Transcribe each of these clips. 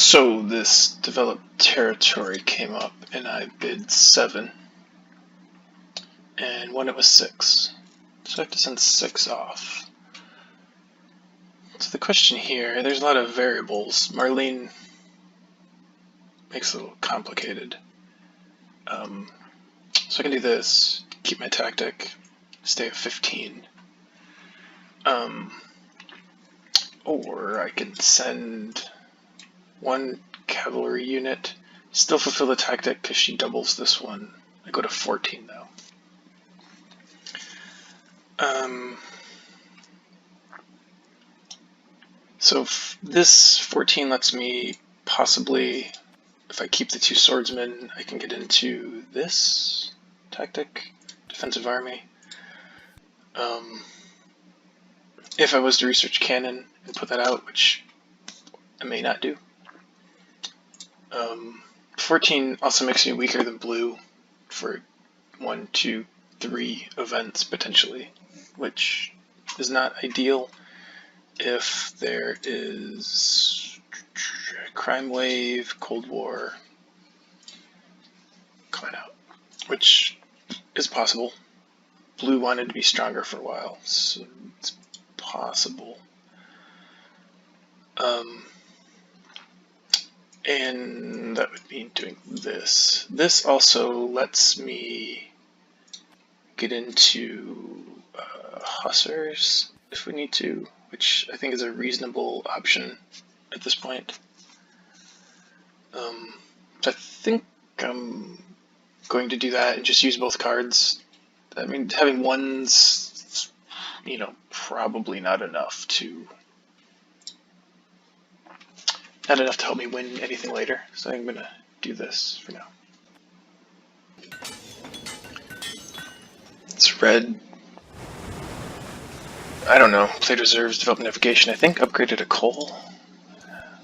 So this developed territory came up and I bid 7 and when it was 6. So I have to send 6 off. So the question here, there's a lot of variables. Marlene makes it a little complicated. So I can do this, keep my tactic, stay at 15. Or I can send 1 cavalry unit, still fulfill the tactic because she doubles this one. I go to 14 now. So this 14 lets me possibly, if I keep the 2 swordsmen, I can get into this tactic, defensive army. If I was to research cannon and put that out, which I may not do. 14 also makes me weaker than blue for 1, 2, 3 events potentially, which is not ideal if there is crime wave, Cold War coming out, which is possible. Blue wanted to be stronger for a while, so it's possible. And that would mean doing this. This also lets me get into Hussars if we need to, which I think is a reasonable option at this point. So I think I'm going to do that and just use both cards. I mean, having one's, probably not enough to help me win anything later. So I'm gonna do this for now. It's red. I don't know. Played reserves, developed navigation. I think upgraded a coal.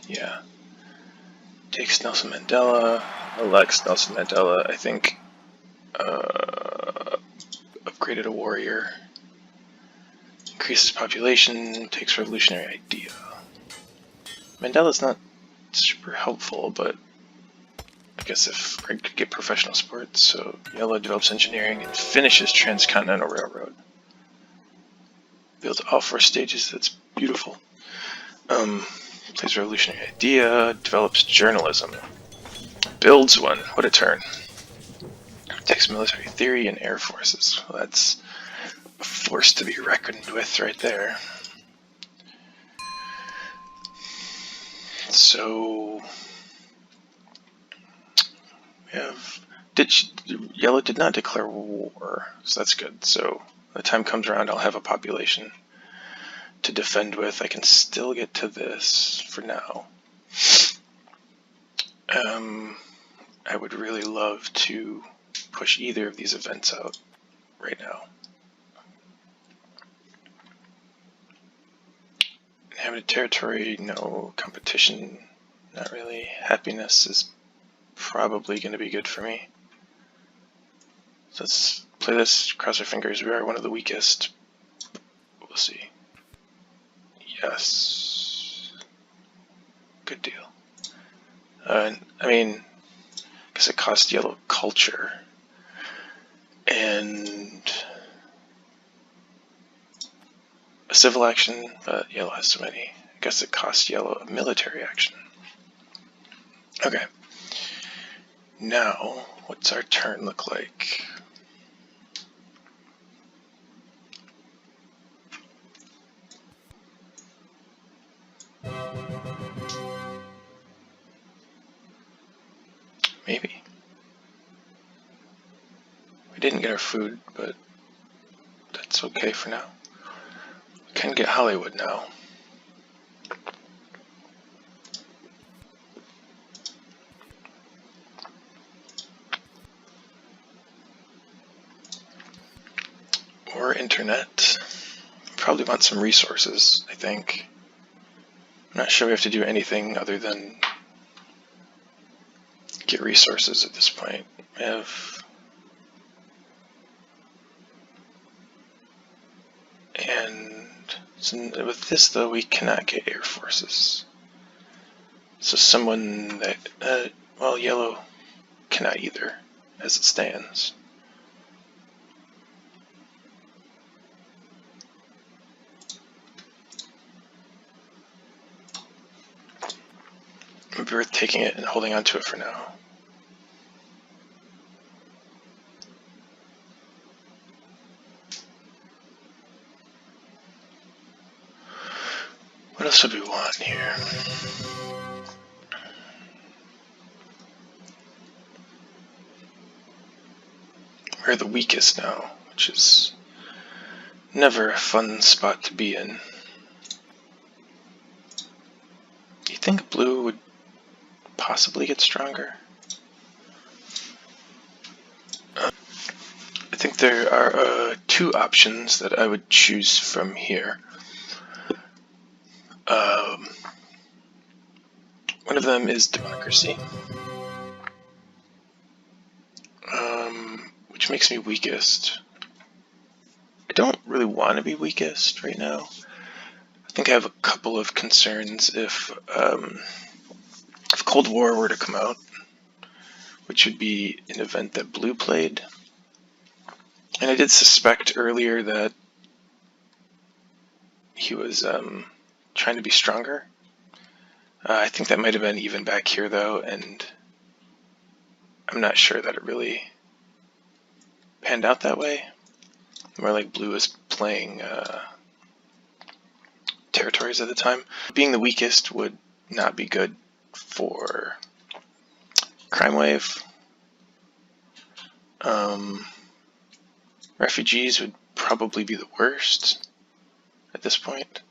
Yeah. Takes Nelson Mandela. Elects Nelson Mandela. I think upgraded a warrior. Increases population. Takes revolutionary idea. Mandela's not super helpful, but I guess if Greg could get professional sports, so yellow develops engineering and finishes Transcontinental Railroad. Builds all 4 stages, that's beautiful. Plays revolutionary idea, develops journalism. Builds one, what a turn. Takes military theory and air forces. Well, that's a force to be reckoned with right there. So we have yellow did not declare war, so that's good. So when the time comes around, I'll have a population to defend with. I can still get to this for now. I would really love to push either of these events out right now. Inhabited territory, no. Competition, not really. Happiness is probably going to be good for me. So let's play this, cross our fingers. We are one of the weakest. We'll see. Yes. Good deal. I mean, I guess it costs yellow culture. And a civil action, but yellow has so many. I guess it costs yellow a military action. Okay. Now, what's our turn look like? Maybe. We didn't get our food, but that's okay for now. We can get Hollywood now. Or internet. Probably want some resources, I think. I'm not sure we have to do anything other than get resources at this point. We have... And so with this, though, we cannot get air forces. So someone that, well, yellow cannot either, as it stands. It would be worth taking it and holding on to it for now. What else would we want here? We're the weakest now, which is never a fun spot to be in. Do you think blue would possibly get stronger? I think there are two options that I would choose from here. One of them is democracy, which makes me weakest. I don't really want to be weakest right now. I think I have a couple of concerns if Cold War were to come out, which would be an event that blue played. And I did suspect earlier that he was trying to be stronger. I think that might have been even back here though, and I'm not sure that it really panned out that way. More like blue is playing territories at the time. Being the weakest would not be good for crime wave. Refugees would probably be the worst at this point.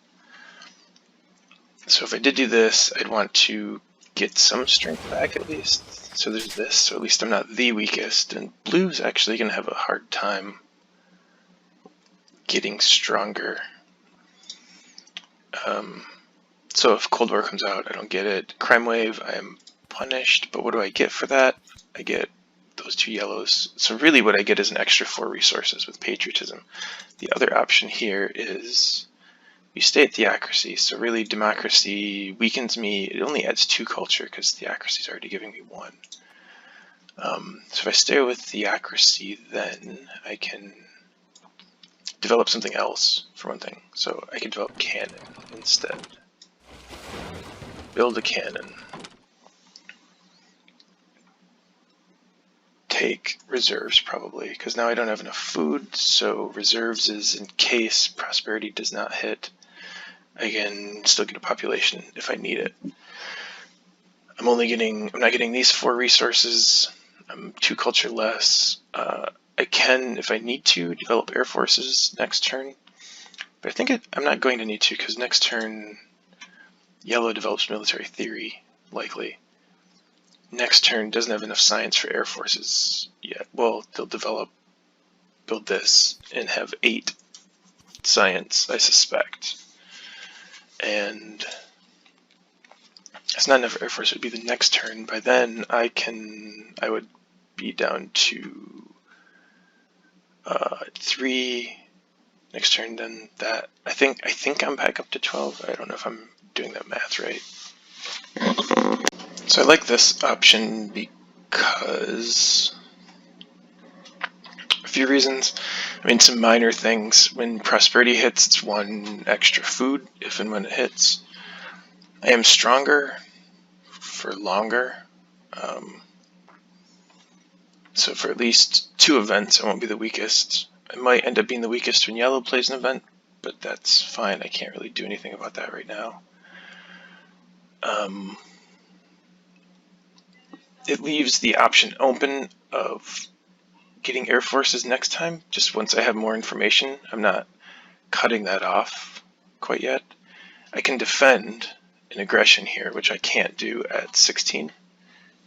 So if I did do this, I'd want to get some strength back at least. So there's this, so at least I'm not the weakest. And blue's actually going to have a hard time getting stronger. So if Cold War comes out, I don't get it. Crime wave, I am punished, but what do I get for that? I get those two yellows. So really what I get is an extra 4 resources with patriotism. The other option here is we stay at theocracy. So really democracy weakens me. It only adds 2 culture because theocracy is already giving me 1. So if I stay with theocracy, then I can develop something else for one thing. So I can develop cannon instead. Build a cannon. Take reserves probably, because now I don't have enough food, so reserves is in case prosperity does not hit. I can still get a population if I need it. I'm not getting these 4 resources. I'm 2 culture less. I can, if I need to, develop air forces next turn, but I think I'm not going to need to because next turn yellow develops military theory, likely. Next turn doesn't have enough science for air forces yet. Well, they'll build this, and have 8 science, I suspect. And it's not enough air force, it would be the next turn. By then, I would be down to 3 next turn, then that. I think I'm back up to 12. I don't know if I'm doing that math right. So I like this option because a few reasons. I mean, some minor things. When prosperity hits, it's 1 extra food if and when it hits. I am stronger for longer. So for at least 2 events, I won't be the weakest. I might end up being the weakest when yellow plays an event, but that's fine. I can't really do anything about that right now. It leaves the option open of getting air forces next time, just once I have more information. I'm not cutting that off quite yet. I can defend an aggression here, which I can't do at 16,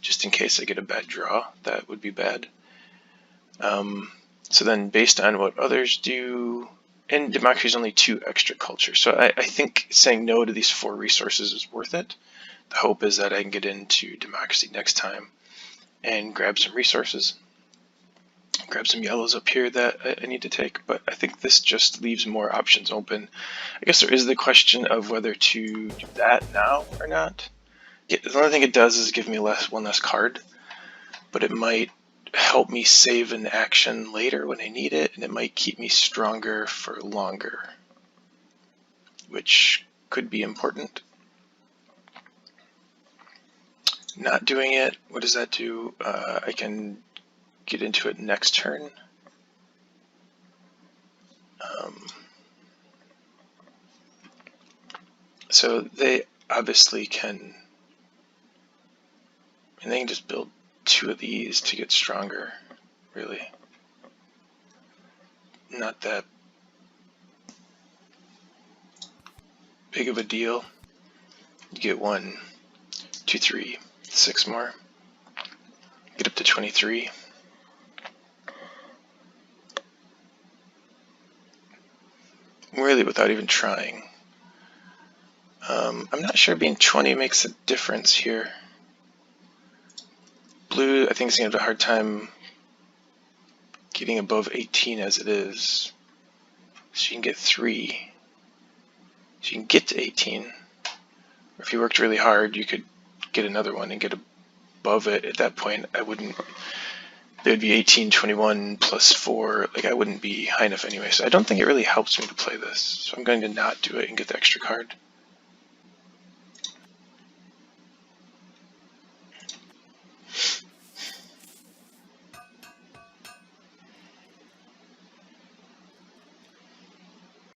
just in case I get a bad draw. That would be bad. So then based on what others do, and democracy is only 2 extra culture, so I think saying no to these 4 resources is worth it. The hope is that I can get into democracy next time and grab some resources. Grab some yellows up here that I need to take, but I think this just leaves more options open. I guess there is the question of whether to do that now or not. The only thing it does is give me one less card, but it might help me save an action later when I need it, and it might keep me stronger for longer, which could be important. Not doing it, what does that do? I can get into it next turn. So they obviously can, and they can just build 2 of these to get stronger, really. Not that big of a deal. You get 1, 2, 3, 6 more. Get up to 23. Really without even trying. I'm not sure being 20 makes a difference here. Blue, I think, is going to have a hard time getting above 18 as it is. So you can get 3. So you can get to 18. Or if you worked really hard, you could get another one and get above it. At that point, I wouldn't. It would be 18, 21 plus 4. Like, I wouldn't be high enough anyway. So I don't think it really helps me to play this. So I'm going to not do it and get the extra card.